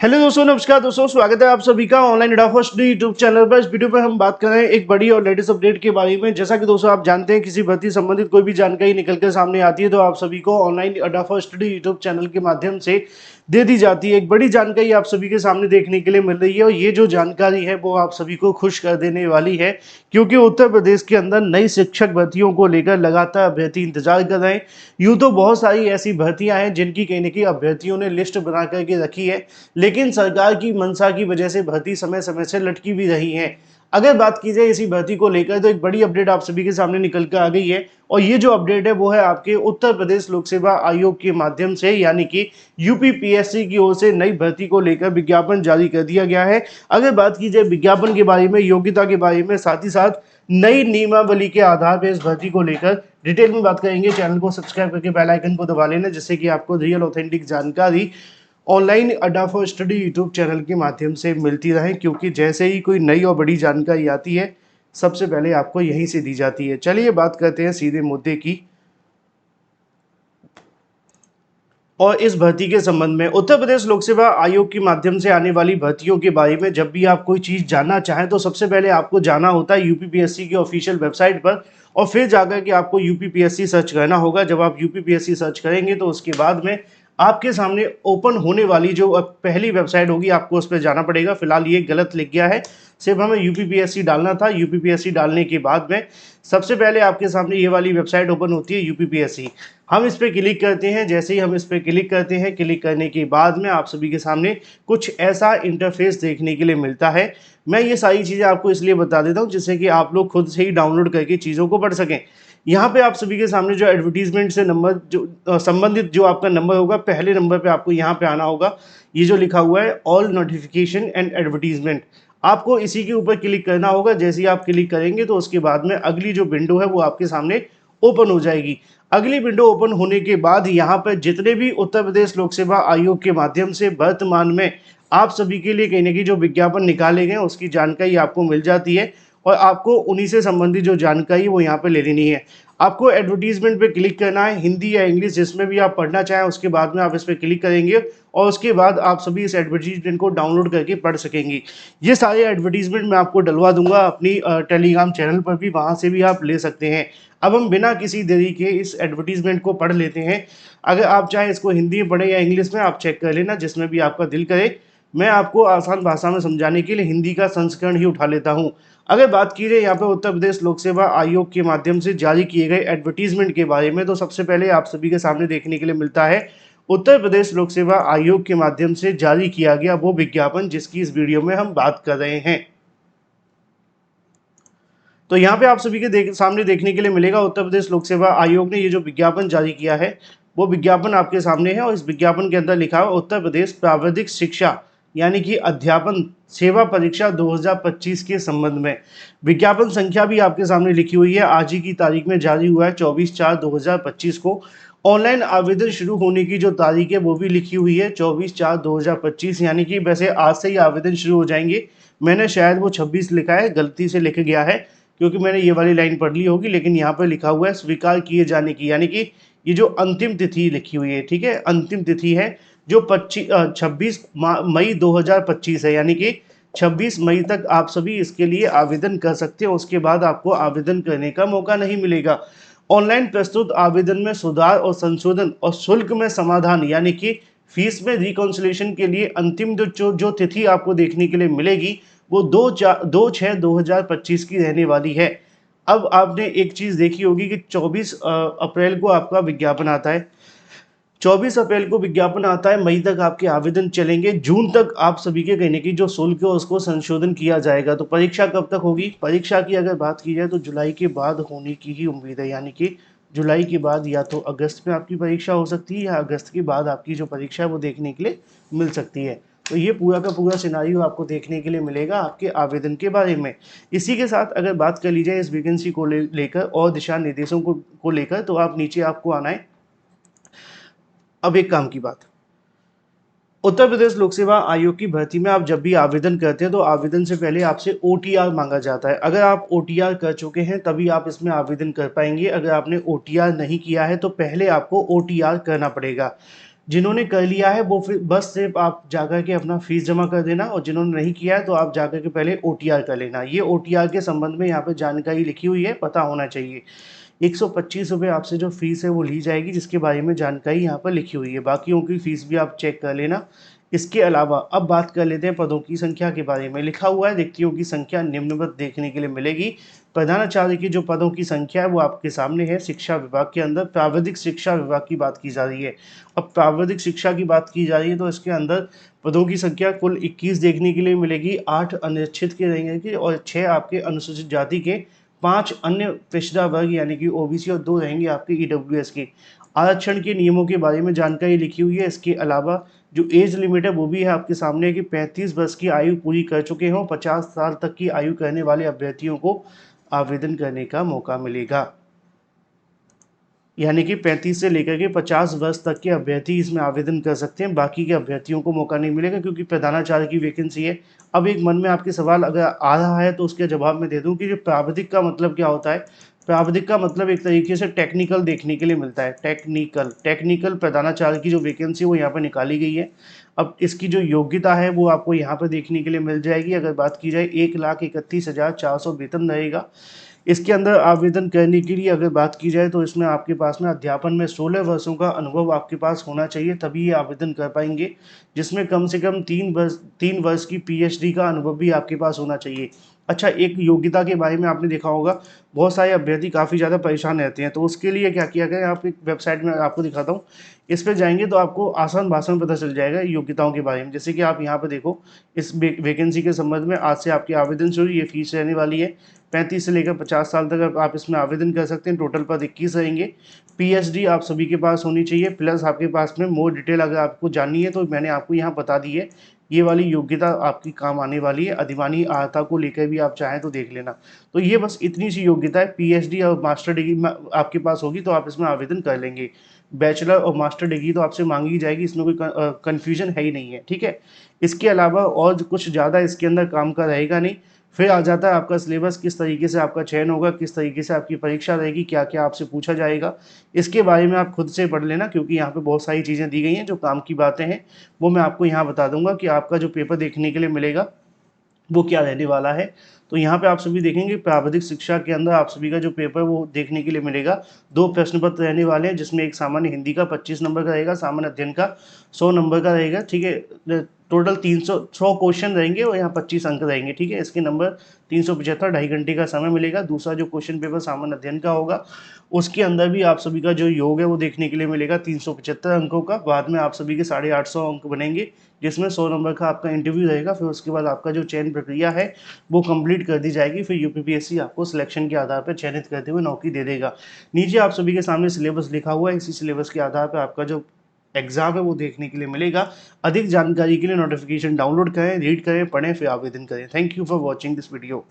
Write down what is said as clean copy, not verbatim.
Hello दोस्तों, नमस्कार दोस्तों, स्वागत है आप सभी का ऑनलाइन अड्डा फर्स्ट यूट्यूब चैनल पर। इस वीडियो में हम बात कर रहे हैं एक बड़ी और लेटेस्ट अपडेट के बारे में। जैसा कि दोस्तों आप जानते हैं, किसी भर्ती संबंधित कोई भी जानकारी निकल कर सामने आती है तो आप सभी को ऑनलाइन अड्डा फर्स्ट यूट्यूब चैनल के माध्यम से दे दी जाती है। एक बड़ी जानकारी आप सभी के सामने देखने के लिए मिल रही है और ये जो जानकारी है वो आप सभी को खुश कर देने वाली है, क्योंकि उत्तर प्रदेश के अंदर नई शिक्षक भर्तियों को लेकर लगातार अभ्यर्थी इंतजार कर रहे हैं। यूँ तो बहुत सारी ऐसी भर्तियां हैं जिनकी कहीं ना कहीं अभ्यर्थियों ने लिस्ट बना करके रखी है, लेकिन सरकार की मंशा की वजह से भर्ती समय समय से लटकी भी रही है। अगर बात की जाए इसी भर्ती को लेकर तो एक बड़ी अपडेट आप सभी के सामने निकल कर आ गई है और ये जो अपडेट है वो है आपके उत्तर प्रदेश लोक सेवा आयोग के माध्यम से, यानी कि यूपीपीएससी की ओर से नई भर्ती को लेकर विज्ञापन जारी कर दिया गया है। अगर बात की जाए विज्ञापन के बारे में, योग्यता के बारे में, साथ ही साथ नई नियमावली के आधार पर इस भर्ती को लेकर डिटेल में बात करेंगे। चैनल को सब्सक्राइब करके बेल आइकन को दबा लेना, जिससे कि आपको रियल ऑथेंटिक जानकारी ऑनलाइन अड्डा फॉर स्टडी यूट्यूब चैनल के माध्यम से मिलती रहे, क्योंकि जैसे ही कोई नई और बड़ी जानकारी आती है सबसे पहले आपको यहीं से दी जाती है। चलिए बात करते हैं सीधे मुद्दे की। और इस भर्ती के संबंध में उत्तर प्रदेश लोक सेवा आयोग के माध्यम से आने वाली भर्तियों के बारे में जब भी आप कोई चीज़ जानना चाहें तो सबसे पहले आपको जाना होता है यूपीपीएससी की ऑफिशियल वेबसाइट पर और फिर जाकर के आपको यूपीपीएससी सर्च करना होगा। जब आप यूपीपीएससी सर्च करेंगे तो उसके बाद में आपके सामने ओपन होने वाली जो पहली वेबसाइट होगी आपको उस पर जाना पड़ेगा। फिलहाल ये गलत लिख गया है, सिर्फ हमें यूपीपीएससी डालना था। यूपीपीएससी डालने के बाद में सबसे पहले आपके सामने ये वाली वेबसाइट ओपन होती है यूपीपीएससी। हम इस पर क्लिक करते हैं। जैसे ही हम इस पर क्लिक करते हैं, क्लिक करने के बाद में आप सभी के सामने कुछ ऐसा इंटरफेस देखने के लिए मिलता है। मैं ये सारी चीज़ें आपको इसलिए बता देता हूँ जिससे कि आप लोग खुद से ही डाउनलोड करके चीज़ों को पढ़ सकें। यहाँ पे आप सभी के सामने जो एडवर्टीजमेंट से नंबर जो संबंधित जो आपका नंबर होगा, पहले नंबर पे आपको यहाँ पे आना होगा। ये जो लिखा हुआ है ऑल नोटिफिकेशन एंड एडवर्टीजमेंट, आपको इसी के ऊपर क्लिक करना होगा। जैसे ही आप क्लिक करेंगे तो उसके बाद में अगली जो विंडो है वो आपके सामने ओपन हो जाएगी। अगली विंडो ओपन होने के बाद यहाँ पर जितने भी उत्तर प्रदेश लोक सेवा आयोग के माध्यम से वर्तमान में आप सभी के लिए कहीं ना कहीं जो विज्ञापन निकाले गए उसकी जानकारी आपको मिल जाती है और आपको उन्हीं से संबंधित जो जानकारी वो यहाँ पे ले लेनी है। आपको एडवर्टीजमेंट पे क्लिक करना है, हिंदी या इंग्लिश जिसमें भी आप पढ़ना चाहें। उसके बाद में आप इस पर क्लिक करेंगे और उसके बाद आप सभी इस एडवर्टीजमेंट को डाउनलोड करके पढ़ सकेंगे। ये सारे एडवर्टीजमेंट मैं आपको डलवा दूंगा अपनी टेलीग्राम चैनल पर भी, वहाँ से भी आप ले सकते हैं। अब हम बिना किसी देरी के इस एडवर्टीजमेंट को पढ़ लेते हैं। अगर आप चाहें इसको हिंदी में पढ़ें या इंग्लिश में, आप चेक कर लेना जिसमें भी आपका दिल करे। मैं आपको आसान भाषा में समझाने के लिए हिंदी का संस्करण ही उठा लेता हूँ। अगर बात की जाए यहाँ पे उत्तर प्रदेश लोक सेवा आयोग के माध्यम से जारी किए गए एडवर्टीजमेंट के बारे में, तो सबसे पहले आप सभी के सामने देखने के लिए मिलता है उत्तर प्रदेश लोक सेवा आयोग के माध्यम से जारी किया गया वो विज्ञापन जिसकी इस वीडियो में हम बात कर रहे हैं। तो यहाँ पे आप सभी के सामने देखने के लिए मिलेगा उत्तर प्रदेश लोक सेवा आयोग ने ये जो विज्ञापन जारी किया है वो विज्ञापन आपके सामने है और इस विज्ञापन के अंदर लिखा हुआ उत्तर प्रदेश प्राविधिक शिक्षा यानी कि अध्यापन सेवा परीक्षा 2025 के संबंध में। विज्ञापन संख्या भी आपके सामने लिखी हुई है, आज ही की तारीख में जारी हुआ है 24/4/2025 को। ऑनलाइन आवेदन शुरू होने की जो तारीख है वो भी लिखी हुई है 24/4/2025, यानी कि वैसे आज से ही आवेदन शुरू हो जाएंगे। मैंने शायद वो 26 लिखा है, गलती से लिख गया है क्योंकि मैंने ये वाली लाइन पढ़ ली होगी, लेकिन यहाँ पर लिखा हुआ है स्वीकार किए जाने की, यानी कि ये जो अंतिम तिथि लिखी हुई है, ठीक है, अंतिम तिथि है जो 26 मई 2025 है, यानी कि 26 मई तक आप सभी इसके लिए आवेदन कर सकते हैं। उसके बाद आपको आवेदन करने का मौका नहीं मिलेगा। ऑनलाइन प्रस्तुत आवेदन में सुधार और संशोधन और शुल्क में समाधान यानी कि फीस में रिकॉन्सिलेशन के लिए अंतिम जो तिथि आपको देखने के लिए मिलेगी वो 2/6/2025 की रहने वाली है। अब आपने एक चीज़ देखी होगी कि 24 अप्रैल को आपका विज्ञापन आता है, 24 अप्रैल को विज्ञापन आता है, मई तक आपके आवेदन चलेंगे, जून तक आप सभी के कहने की जो शुल्क है उसको संशोधन किया जाएगा। तो परीक्षा कब तक होगी? परीक्षा की अगर बात की जाए तो जुलाई के बाद होने की ही उम्मीद है, यानी कि जुलाई के बाद या तो अगस्त में आपकी परीक्षा हो सकती है या अगस्त के बाद आपकी जो परीक्षा है वो देखने के लिए मिल सकती है। तो ये पूरा का पूरा सिनारियो आपको देखने के लिए मिलेगा आपके आवेदन के बारे में। इसी के साथ अगर बात कर ली जाए इस वैकेंसी को लेकर और दिशा निर्देशों को लेकर, तो आप नीचे आपको आना है। अब एक काम की बात, उत्तर प्रदेश लोक सेवा आयोग की भर्ती में आप जब भी आवेदन करते हैं तो आवेदन से पहले आपसे ओटीआर मांगा जाता है। अगर आप ओटीआर कर चुके हैं तभी आप इसमें आवेदन कर पाएंगे। अगर आपने ओटीआर नहीं किया है तो पहले आपको ओटीआर करना पड़ेगा। जिन्होंने कर लिया है वो फिर बस सिर्फ आप जाकर के अपना फीस जमा कर देना, और जिन्होंने नहीं किया है तो आप जाकर के पहले ओटीआर कर लेना। ये ओटीआर के संबंध में यहाँ पे जानकारी लिखी हुई है, पता होना चाहिए। 125 रुपये आपसे जो फीस है वो ली जाएगी, जिसके बारे में जानकारी यहाँ पर लिखी हुई है। बाकियों की फीस भी आप चेक कर लेना। इसके अलावा अब बात कर लेते हैं पदों की संख्या के बारे में। लिखा हुआ है रिक्तियों की संख्या निम्नवत देखने के लिए मिलेगी। प्रधानाचार्य की जो पदों की संख्या है वो आपके सामने है। शिक्षा विभाग के अंदर प्राविधिक शिक्षा विभाग की बात की जा रही है। अब प्राविधिक शिक्षा की बात की जा रही है तो इसके अंदर पदों की संख्या कुल 21 देखने के लिए मिलेगी। 8 अनुच्छेद के रहेंगे और 6 आपके अनुसूचित जाति के, 5 अन्य पिछड़ा वर्ग यानी कि ओबीसी और 2 रहेंगे आपके ईडब्ल्यूएस के। आरक्षण के नियमों के बारे में जानकारी लिखी हुई है। इसके अलावा जो एज लिमिट है वो भी है आपके सामने कि 35 वर्ष की आयु पूरी कर चुके हों, 50 साल तक की आयु करने वाले अभ्यर्थियों को आवेदन करने का मौका मिलेगा। यानी कि 35 से लेकर के 50 वर्ष तक के अभ्यर्थी इसमें आवेदन कर सकते हैं, बाकी के अभ्यर्थियों को मौका नहीं मिलेगा क्योंकि प्रधानाचार्य की वैकेंसी है। अब एक मन में आपके सवाल अगर आ रहा है तो उसके जवाब में दे दूं कि जो प्राविधिक का मतलब क्या होता है। प्राविधिक का मतलब एक तरीके से टेक्निकल देखने के लिए मिलता है। टेक्निकल प्रधानाचार्य की जो वैकेंसी वो यहाँ पर निकाली गई है। अब इसकी जो योग्यता है वो आपको यहाँ पर देखने के लिए मिल जाएगी। अगर बात की जाए 1,31,400 वेतन रहेगा। इसके अंदर आवेदन करने के लिए अगर बात की जाए तो इसमें आपके पास में अध्यापन में 16 वर्षों का अनुभव आपके पास होना चाहिए, तभी ये आवेदन कर पाएंगे। जिसमें कम से कम 3 वर्ष की पीएचडी का अनुभव भी आपके पास होना चाहिए। अच्छा, एक योग्यता के बारे में आपने देखा होगा, बहुत सारे अभ्यर्थी काफ़ी ज़्यादा परेशान रहते हैं, तो उसके लिए क्या किया गया है, आप एक वेबसाइट में आपको दिखाता हूँ। इस पे जाएंगे तो आपको आसान भाषण में पता चल जाएगा योग्यताओं के बारे में। जैसे कि आप यहाँ पे देखो, इस वैकेंसी के संबंध में आज से आपकी आवेदन शुरू, ये फीस रहने वाली है 35 से लेकर 50 साल तक आप इसमें आवेदन कर सकते हैं। टोटल पद 21 रहेंगे। पीएचडी आप सभी के पास होनी चाहिए, प्लस आपके पास में मोर डिटेल अगर आपको जाननी है तो मैंने आपको यहाँ बता दी है। ये वाली योग्यता आपकी काम आने वाली है। अधिमानी अर्हता को लेकर भी आप चाहें तो देख लेना। तो ये बस इतनी सी योग्यता है। पीएचडी और मास्टर डिग्री आपके पास होगी तो आप इसमें आवेदन कर लेंगे। बैचलर और मास्टर डिग्री तो आपसे मांगी जाएगी, इसमें कोई कन्फ्यूजन है ही नहीं है, ठीक है। इसके अलावा और कुछ ज़्यादा इसके अंदर काम का रहेगा नहीं। फिर आ जाता है आपका सिलेबस, किस तरीके से आपका चयन होगा, किस तरीके से आपकी परीक्षा रहेगी, क्या क्या आपसे पूछा जाएगा। इसके बारे में आप खुद से पढ़ लेना क्योंकि यहाँ पे बहुत सारी चीज़ें दी गई हैं। जो काम की बातें हैं वो मैं आपको यहाँ बता दूंगा कि आपका जो पेपर देखने के लिए मिलेगा वो क्या रहने वाला है। तो यहाँ पे आप सभी देखेंगे प्राविधिक शिक्षा के अंदर आप सभी का जो पेपर वो देखने के लिए मिलेगा। 2 प्रश्न पत्र रहने वाले हैं, जिसमें एक सामान्य हिंदी का 25 नंबर का रहेगा, सामान्य अध्ययन का 100 नंबर का रहेगा, ठीक है। टोटल 300 क्वेश्चन रहेंगे और यहाँ 25 अंक रहेंगे, ठीक है। इसके नंबर 375, 2.5 घंटे का समय मिलेगा। दूसरा जो क्वेश्चन पेपर सामान्य अध्ययन का होगा उसके अंदर भी आप सभी का जो योग है वो देखने के लिए मिलेगा 375 अंकों का। बाद में आप सभी के 850 अंक बनेंगे, जिसमें 100 नंबर का आपका इंटरव्यू रहेगा। फिर उसके बाद आपका जो चयन प्रक्रिया है वो कंप्लीट कर दी जाएगी। फिर यूपीपीएससी आपको सिलेक्शन के आधार पर चयनित करते हुए नौकरी दे देगा। नीचे आप सभी के सामने सिलेबस लिखा हुआ है, इसी सिलेबस के आधार पर आपका जो एग्जाम है वो देखने के लिए मिलेगा। अधिक जानकारी के लिए नोटिफिकेशन डाउनलोड करें, रीड करें, पढ़ें, फिर आवेदन करें। Thank you for watching this video.